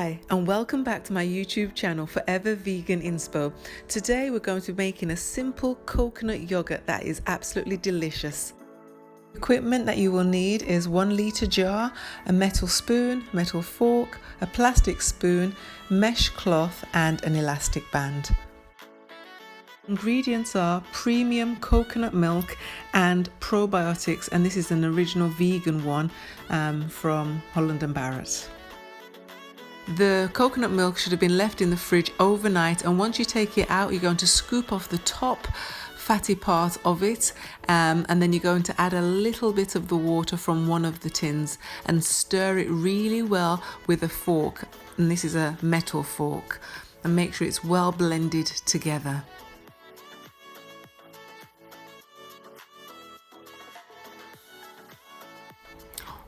Hi and welcome back to my YouTube channel Forever Vegan Inspo. Today we're going to be making a simple coconut yogurt that is absolutely delicious. Equipment that you will need is 1 litre jar, a metal spoon, metal fork, a plastic spoon, mesh cloth and an elastic band. Ingredients are premium coconut milk and probiotics, and this is an original vegan one from Holland & Barrett. The coconut milk should have been left in the fridge overnight, and once you take it out you're going to scoop off the top fatty part of it, and then you're going to add a little bit of the water from one of the tins and stir it really well with a fork, and this is a metal fork, and make sure it's well blended together.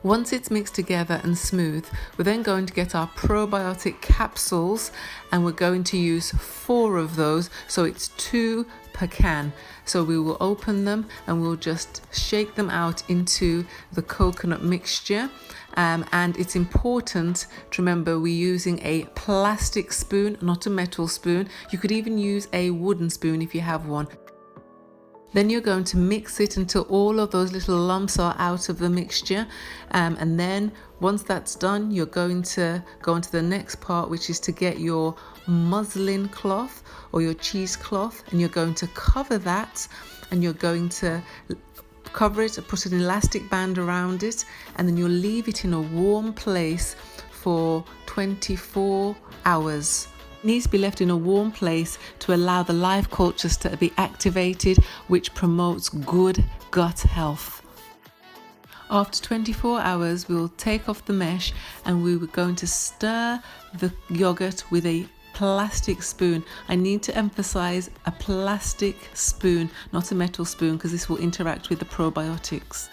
Once it's mixed together and smooth, we're then going to get our probiotic capsules, and we're going to use 4 of those, so it's 2 per can. So we will open them and we'll just shake them out into the coconut mixture. And it's important to remember we're using a plastic spoon, not a metal spoon. You could even use a wooden spoon if you have one. Then you're going to mix it until all of those little lumps are out of the mixture, and then once that's done you're going to go on to the next part, which is to get your muslin cloth or your cheesecloth, and you're going to cover that, and you're going to cover it, put an elastic band around it, and then you'll leave it in a warm place for 24 hours. Needs to be left in a warm place to allow the live cultures to be activated, which promotes good gut health. After 24 hours we'll take off the mesh, and we were going to stir the yogurt with a plastic spoon. I need to emphasize a plastic spoon, not a metal spoon, because this will interact with the probiotics.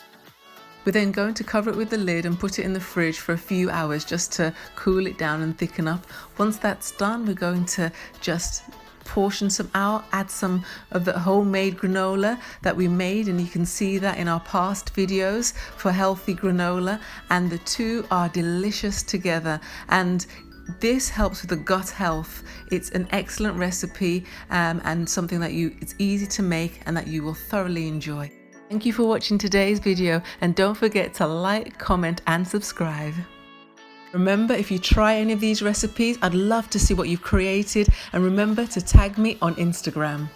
We're then going to cover it with the lid and put it in the fridge for a few hours just to cool it down and thicken up. Once that's done, we're going to just portion some out, add some of the homemade granola that we made, and you can see that in our past videos for healthy granola, and the two are delicious together, and this helps with the gut health. It's an excellent recipe, and something that it's easy to make and that you will thoroughly enjoy. Thank you for watching today's video, and don't forget to like, comment and subscribe. Remember, if you try any of these recipes, I'd love to see what you've created, and remember to tag me on Instagram.